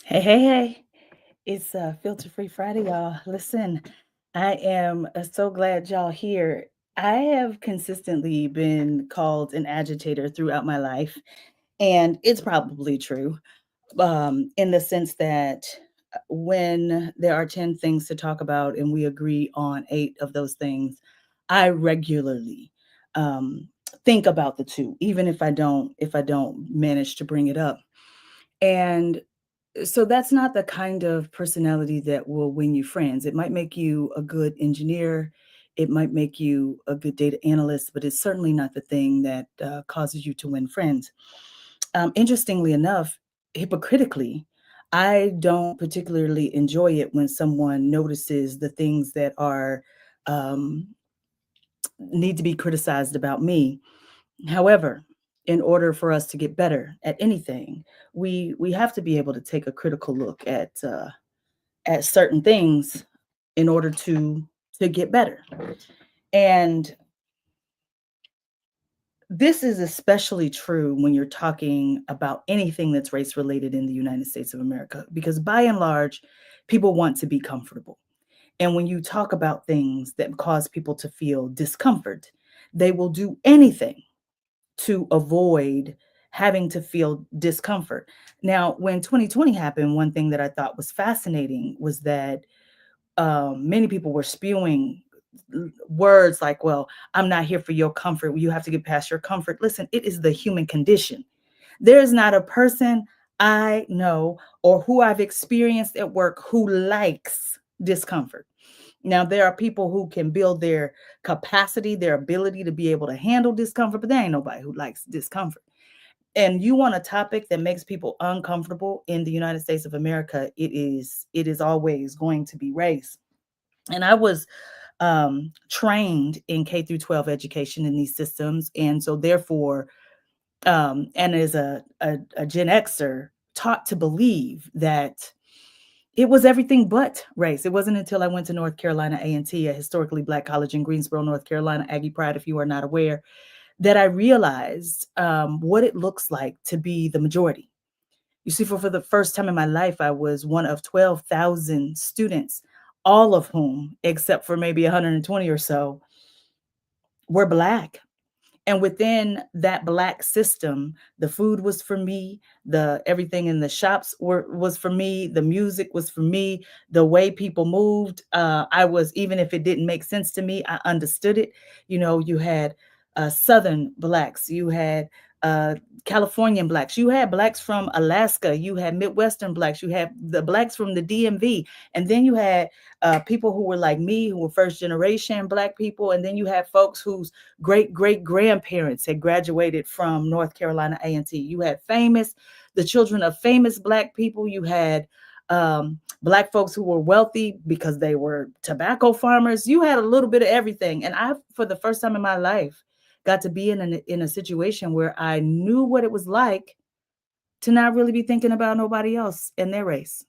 Hey, hey, hey. It's Filter Free Friday, y'all. Listen, I am so glad y'all here. I have consistently been called an agitator throughout my life, and it's probably true in the sense that when there are 10 things to talk about and we agree on eight of those things, I regularly um, think about the two, even if I don't manage to bring it up. And so that's not the kind of personality that will win you friends. It might make you a good engineer, it might make you a good data analyst, but it's certainly not the thing that causes you to win friends. Interestingly enough, hypocritically, I don't particularly enjoy it when someone notices the things that are um, need to be criticized about me. However, in order for us to get better at anything, we have to be able to take a critical look at certain things in order to get better. And this is especially true when you're talking about anything that's race related in the United States of America, because by and large, people want to be comfortable. And when you talk about things that cause people to feel discomfort, they will do anything to avoid having to feel discomfort. Now, when 2020 happened, one thing that I thought was fascinating was that many people were spewing words like, well, I'm not here for your comfort. You have to get past your comfort. Listen, it is the human condition. There is not a person I know or who I've experienced at work who likes discomfort. Now, there are people who can build their capacity, their ability to be able to handle discomfort, but there ain't nobody who likes discomfort. And you want a topic that makes people uncomfortable in the United States of America, it is always going to be race. And I was trained in K through 12 education in these systems, and so therefore, and as a Gen Xer, taught to believe that it was everything but race. It wasn't until I went to North Carolina A&T, a historically Black college in Greensboro, North Carolina, Aggie Pride, if you are not aware, that I realized what it looks like to be the majority. You see, for the first time in my life, I was one of 12,000 students, all of whom, except for maybe 120 or so, were Black. And within that Black system, the food was for me, the everything in the shops was for me, the music was for me, the way people moved, I was, even if it didn't make sense to me, I understood it. You know, you had Southern Blacks, you had uh, Californian Blacks, you had Blacks from Alaska, you had Midwestern Blacks, you had the Blacks from the DMV, and then you had people who were like me, who were first generation Black people, and then you had folks whose great great grandparents had graduated from North Carolina A&T. You had the children of famous Black people. You had Black folks who were wealthy because they were tobacco farmers. You had a little bit of everything. And I, for the first time in my life, got to be in a situation where I knew what it was like to not really be thinking about nobody else and their race.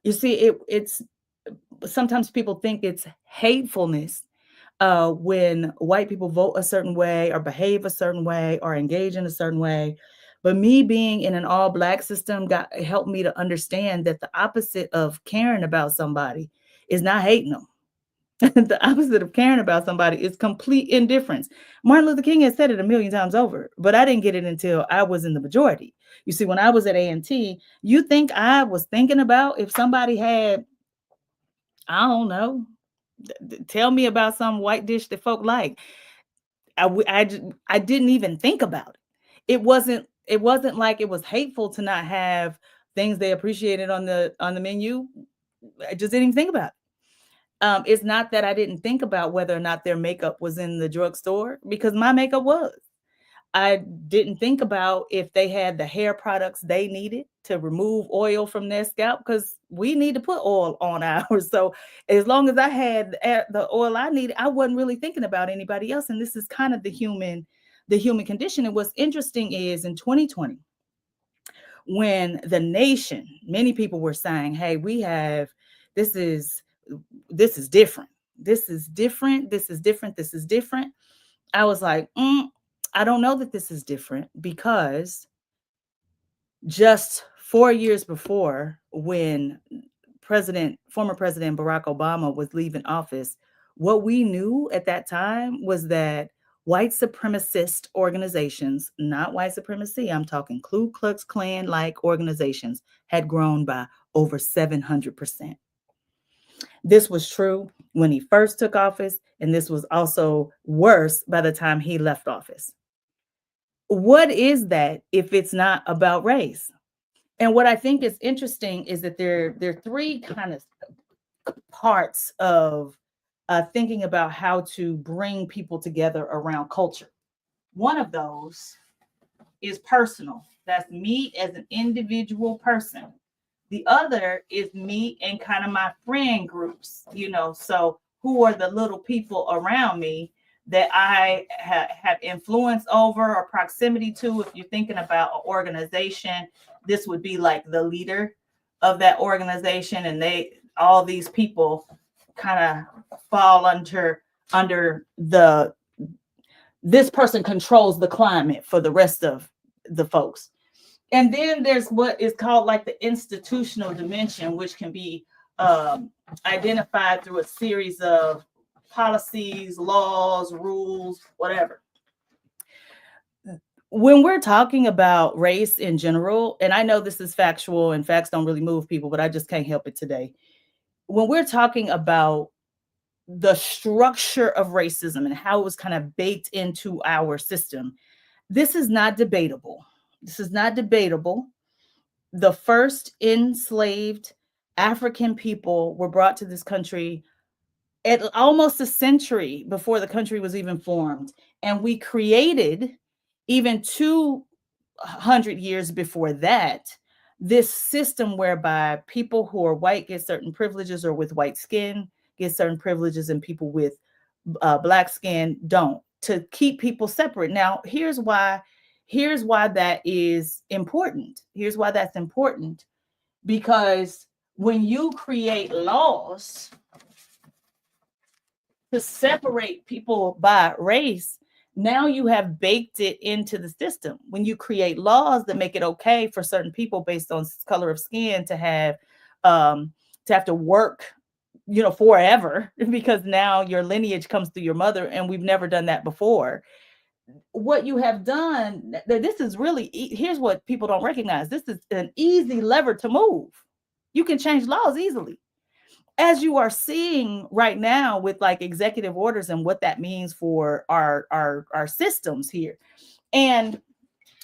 You see, it's sometimes people think it's hatefulness when white people vote a certain way or behave a certain way or engage in a certain way. But me being in an all Black system got helped me to understand that the opposite of caring about somebody is not hating them. The opposite of caring about somebody is complete indifference. Martin Luther King has said it a million times over, but I didn't get it until I was in the majority. You see, when I was at A&T, you think I was thinking about if somebody had, I don't know, tell me about some white dish that folk like. I didn't even think about it. It wasn't like it was hateful to not have things they appreciated on the menu. I just didn't even think about it. It's not that I didn't think about whether or not their makeup was in the drugstore because my makeup was. I didn't think about if they had the hair products they needed to remove oil from their scalp because we need to put oil on ours. So as long as I had the oil I needed, I wasn't really thinking about anybody else. And this is kind of the human condition. And what's interesting is in 2020, when the nation, many people were saying, "Hey, we have this is this is different. This is different. This is different. This is different." I was like, I don't know that this is different because just 4 years before, when former President Barack Obama was leaving office, what we knew at that time was that white supremacist organizations, not white supremacy, I'm talking Ku Klux Klan like organizations, had grown by over 700%. This was true when he first took office, and this was also worse by the time he left office. What is that if it's not about race? And what I think is interesting is that there are three kind of parts of thinking about how to bring people together around culture. One of those is personal. That's me as an individual person. The other is me and kind of my friend groups, so who are the little people around me that I have influence over or proximity to. If you're thinking about an organization, this would be like the leader of that organization, and all these people kind of fall under this person controls the climate for the rest of the folks. And then there's what is called like the institutional dimension, which can be identified through a series of policies, laws, rules, whatever. When we're talking about race in general, and I know this is factual and facts don't really move people, but I just can't help it today. When we're talking about the structure of racism and how it was kind of baked into our system, this is not debatable. This is not debatable. The first enslaved African people were brought to this country at almost a century before the country was even formed. And we created, even 200 years before that, this system whereby people who are white get certain privileges, or with white skin get certain privileges, and people with black skin don't, to keep people separate. Now, here's why that is important. Here's why that's important. Because when you create laws to separate people by race, now you have baked it into the system. When you create laws that make it okay for certain people based on color of skin to have to work, forever, because now your lineage comes through your mother, and we've never done that before. What you have done, this is really, here's what people don't recognize. This is an easy lever to move. You can change laws easily, as you are seeing right now with like executive orders and what that means for our systems here. And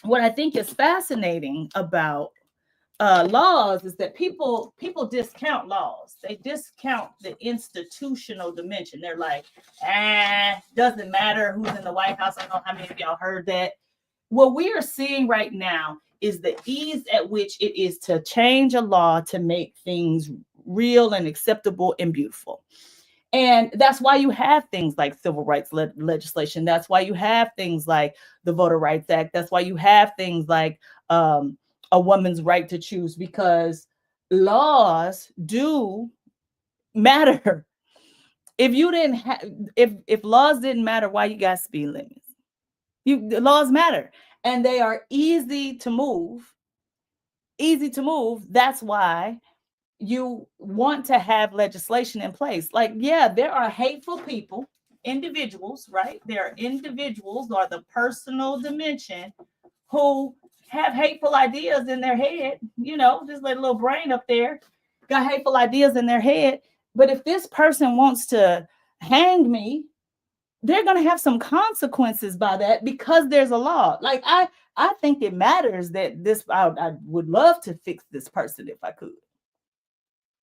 what I think is fascinating about laws is that people discount laws. They discount the institutional dimension. They're like, doesn't matter who's in the White House. I don't know how many of y'all heard that. What we are seeing right now is the ease at which it is to change a law to make things real and acceptable and beautiful. And that's why you have things like civil rights legislation. That's why you have things like the Voter Rights Act. That's why you have things like a woman's right to choose, because laws do matter. If you didn't have, if laws didn't matter, why you got speed limits? The laws matter, and they are easy to move. Easy to move. That's why you want to have legislation in place. Like, yeah, there are hateful people, individuals, right? There are individuals, or the personal dimension, who have hateful ideas in their head, just like a little brain up there, got hateful ideas in their head. But if this person wants to hang me, they're going to have some consequences by that, because there's a law. Like, I think it matters that I would love to fix this person if I could.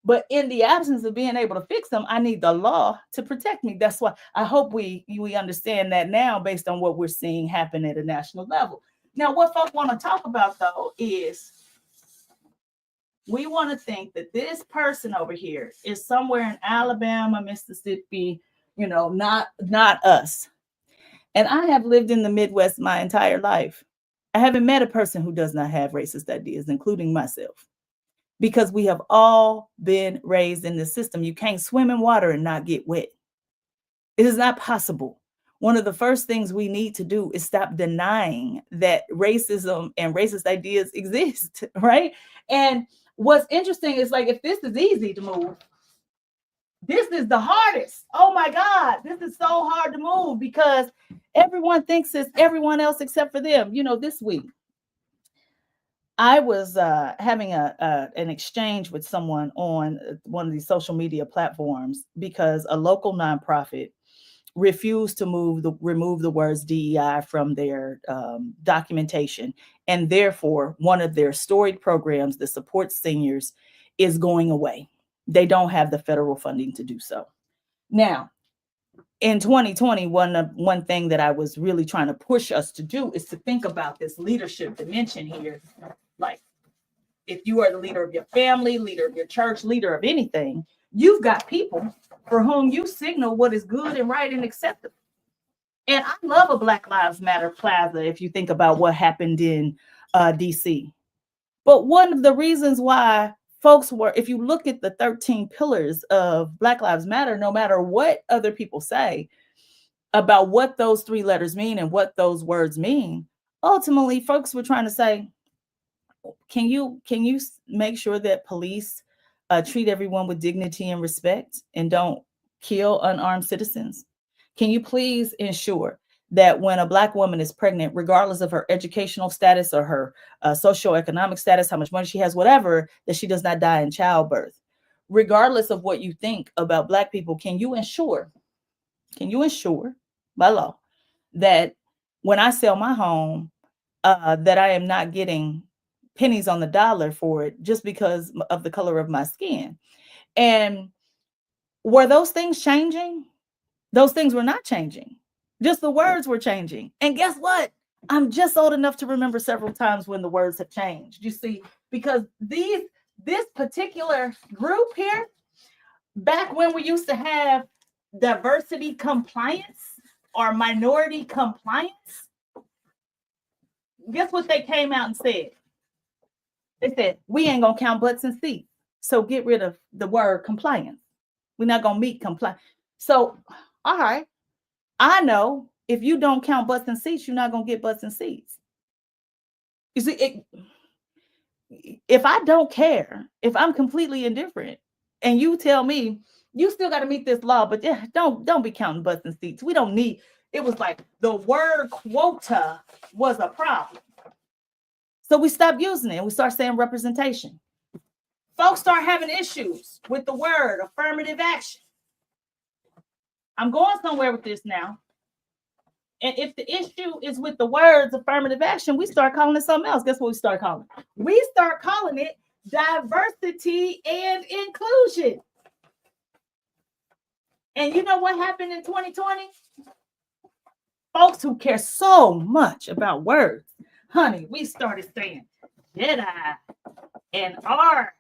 But in the absence of being able to fix them, I need the law to protect me. That's why I hope we understand that now, based on what we're seeing happen at a national level. Now, what folks want to talk about, though, is we want to think that this person over here is somewhere in Alabama, Mississippi, not us. And I have lived in the Midwest my entire life. I haven't met a person who does not have racist ideas, including myself, because we have all been raised in the system. You can't swim in water and not get wet. It is not possible. one of the first things we need to do is stop denying that racism and racist ideas exist, right? And what's interesting is like, if this is easy to move, this is the hardest. Oh my God, this is so hard to move because everyone thinks it's everyone else except for them. This week I was having an exchange with someone on one of these social media platforms because a local nonprofit refused to remove the words DEI from their documentation, and therefore one of their storied programs that supports seniors is going away. They don't have the federal funding to do so. Now, in 2020, one thing that I was really trying to push us to do is to think about this leadership dimension here. Like, if you are the leader of your family, leader of your church, leader of anything, you've got people for whom you signal what is good and right and acceptable. And I love a Black Lives Matter plaza if you think about what happened in DC. But one of the reasons why folks were, if you look at the 13 pillars of Black Lives Matter, no matter what other people say about what those 3 letters mean and what those words mean, ultimately folks were trying to say, can you make sure that police treat everyone with dignity and respect and don't kill unarmed citizens? Can you please ensure that when a Black woman is pregnant, regardless of her educational status or her socioeconomic status, how much money she has, whatever, that she does not die in childbirth? Regardless of what you think about Black people, can you ensure by law that when I sell my home, that I am not getting pennies on the dollar for it just because of the color of my skin? And were those things changing? Those things were not changing. Just the words were changing. And guess what? I'm just old enough to remember several times when the words have changed. You see, because this particular group here, back when we used to have diversity compliance or minority compliance, guess what they came out and said? They said, we ain't gonna count butts and seats. So get rid of the word compliance. We're not gonna meet compliance. So, all right, I know if you don't count butts and seats, you're not gonna get butts and seats. You see, if I don't care, if I'm completely indifferent, and you tell me you still got to meet this law, but don't be counting butts and seats. We don't need. It was like the word quota was a problem. So we stopped using it and we start saying representation. Folks start having issues with the word affirmative action. I'm going somewhere with this now. And if the issue is with the words affirmative action, we start calling it something else. Guess what we start calling it? We start calling it diversity and inclusion. And you know what happened in 2020? Folks who care so much about words, honey, we started saying Jedi and REDI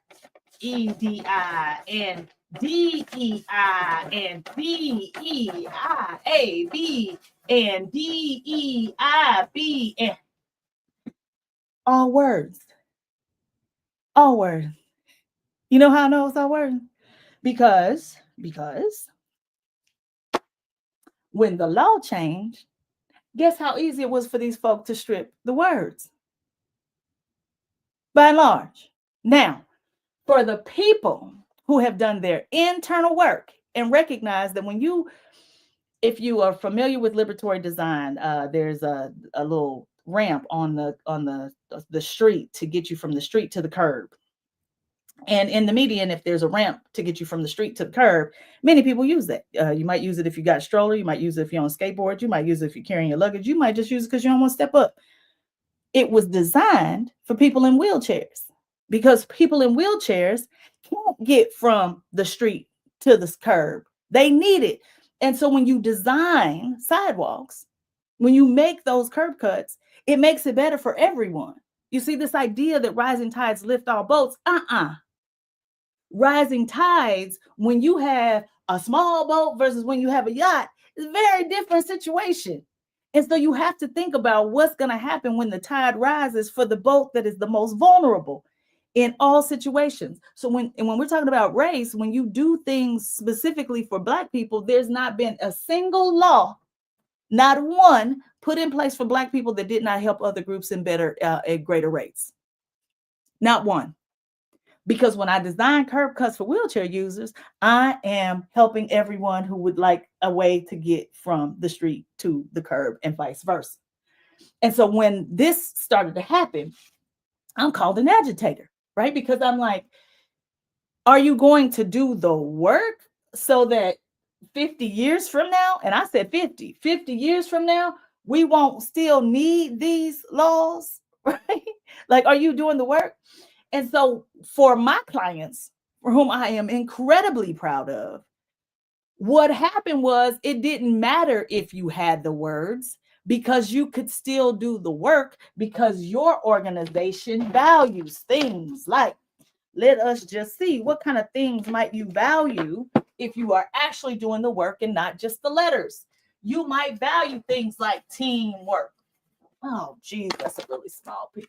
and DEI and BEIAB and DEIB, and all words. All words. You know how I know it's all words? Because when the law changed, guess how easy it was for these folks to strip the words? By and large. Now, for the people who have done their internal work and recognize that if you are familiar with liberatory design, there's a little ramp on the street to get you from the street to the curb. And in the median, if there's a ramp to get you from the street to the curb, many people use that. You might use it if you got a stroller. You might use it if you're on a skateboard. You might use it if you're carrying your luggage. You might just use it because you don't want to step up. It was designed for people in wheelchairs because people in wheelchairs can't get from the street to the curb. They need it. And so when you design sidewalks, when you make those curb cuts, it makes it better for everyone. You see, this idea that rising tides lift all boats, rising tides, when you have a small boat versus when you have a yacht, is a very different situation. And so you have to think about what's going to happen when the tide rises for the boat that is the most vulnerable in all situations. So when we're talking about race, when you do things specifically for Black people, there's not been a single law Not one put in place for Black people that did not help other groups in better at greater rates. Not one. Because when I design curb cuts for wheelchair users, I am helping everyone who would like a way to get from the street to the curb and vice versa. And so when this started to happen, I'm called an agitator, right? Because I'm like, are you going to do the work so that 50 years from now, and I said 50 years from now, we won't still need these laws, right? Like, are you doing the work? And so for my clients, for whom I am incredibly proud of, what happened was it didn't matter if you had the words because you could still do the work because your organization values things like, let us just see what kind of things might you value if you are actually doing the work and not just the letters. You might value things like teamwork. Oh, geez, that's a really small piece.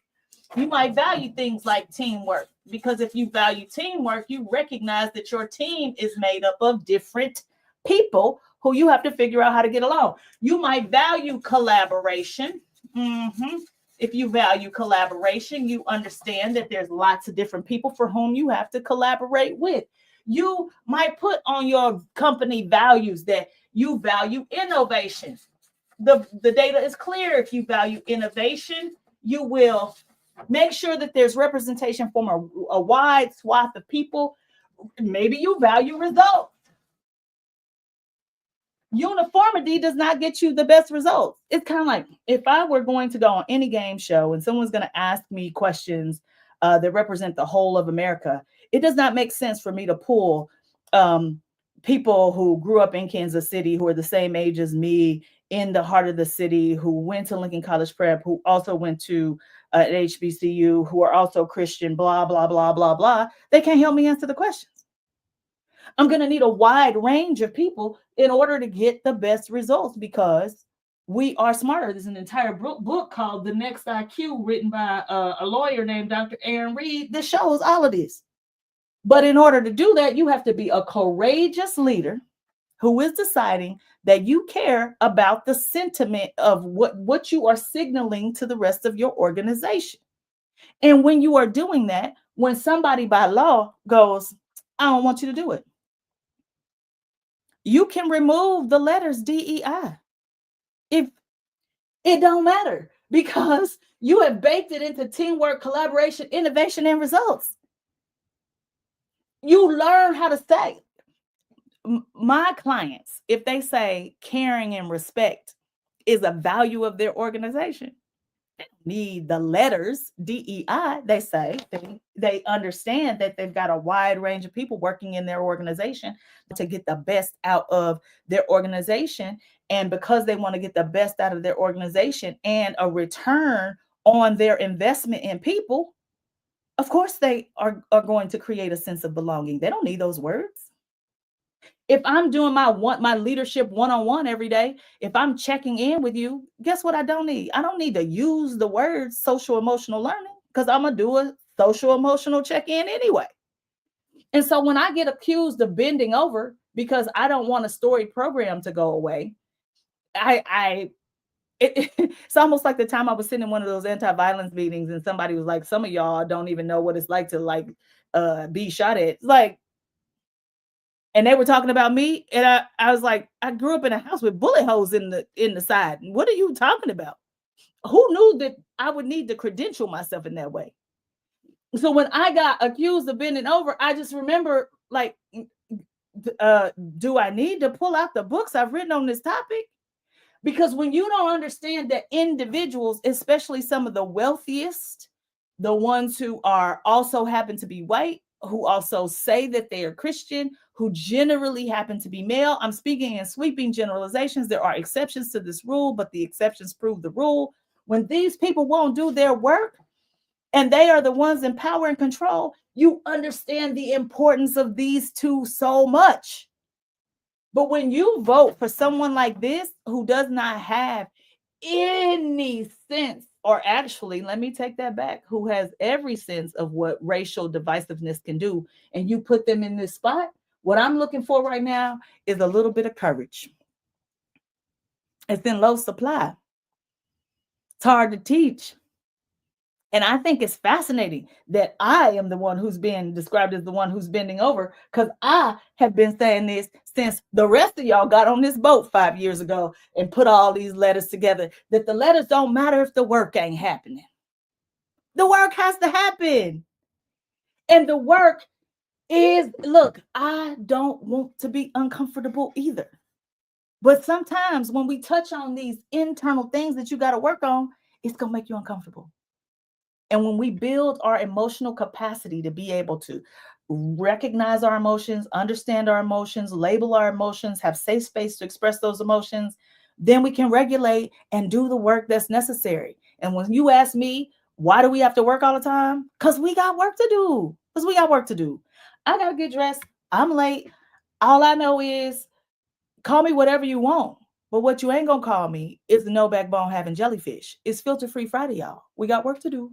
You might value things like teamwork because if you value teamwork, you recognize that your team is made up of different people who you have to figure out how to get along. You might value collaboration. Mm-hmm. If you value collaboration, you understand that there's lots of different people for whom you have to collaborate with. You might put on your company values that you value innovation. The data is clear. If you value innovation, you will make sure that there's representation from a wide swath of people. Maybe you value results. Uniformity does not get you the best results. It's kind of like if I were going to go on any game show and someone's going to ask me questions that represent the whole of America, it does not make sense for me to pull people who grew up in Kansas City, who are the same age as me, in the heart of the city, who went to Lincoln College Prep, who also went to at HBCU, who are also Christian, blah, blah, blah, blah, blah. They can't help me answer the questions. I'm going to need a wide range of people in order to get the best results because we are smarter. There's an entire book called The Next IQ written by a lawyer named Dr. Aaron Reed that shows all of this. But in order to do that, you have to be a courageous leader who is deciding that you care about the sentiment of what you are signaling to the rest of your organization. And when you are doing that, when somebody by law goes, I don't want you to do it, you can remove the letters DEI. If it don't matter because you have baked it into teamwork, collaboration, innovation, and results. You learn how to say, my clients, if they say caring and respect is a value of their organization, they don't need the letters DEI. They say they understand that they've got a wide range of people working in their organization to get the best out of their organization. And because they want to get the best out of their organization and a return on their investment in people, of course they are going to create a sense of belonging. They don't need those words. If I'm doing my leadership one-on-one every day, if I'm checking in with you, guess what I don't need? I don't need to use the words social emotional learning because I'm going to do a social emotional check-in anyway. And so when I get accused of bending over because I don't want a storied program to go away, it's almost like the time I was sitting in one of those anti-violence meetings and somebody was like, some of y'all don't even know what it's like to be shot at. Like, and they were talking about me, and I was like, I grew up in a house with bullet holes in the side. What are you talking about? Who knew that I would need to credential myself in that way? So when I got accused of bending over, I just remember like, do I need to pull out the books I've written on this topic? Because when you don't understand that individuals, especially some of the wealthiest, the ones who are also happen to be white, who also say that they are Christian, who generally happen to be male. I'm speaking in sweeping generalizations. There are exceptions to this rule, but the exceptions prove the rule. When these people won't do their work and they are the ones in power and control, you understand the importance of these two so much. But when you vote for someone like this who does not have any sense, or actually, let me take that back, who has every sense of what racial divisiveness can do, and you put them in this spot, what I'm looking for right now is a little bit of courage. It's in low supply. It's hard to teach. And I think it's fascinating that I am the one who's being described as the one who's bending over, because I have been saying this since the rest of y'all got on this boat 5 years ago and put all these letters together, that the letters don't matter if the work ain't happening. The work has to happen. And the work is, look, I don't want to be uncomfortable either. But sometimes when we touch on these internal things that you got to work on, it's going to make you uncomfortable. And when we build our emotional capacity to be able to recognize our emotions, understand our emotions, label our emotions, have safe space to express those emotions, then we can regulate and do the work that's necessary. And when you ask me, why do we have to work all the time? Because we got work to do. Because we got work to do. I got to get dressed. I'm late. All I know is call me whatever you want. But what you ain't going to call me is the no backbone having jellyfish. It's filter free Friday, y'all. We got work to do.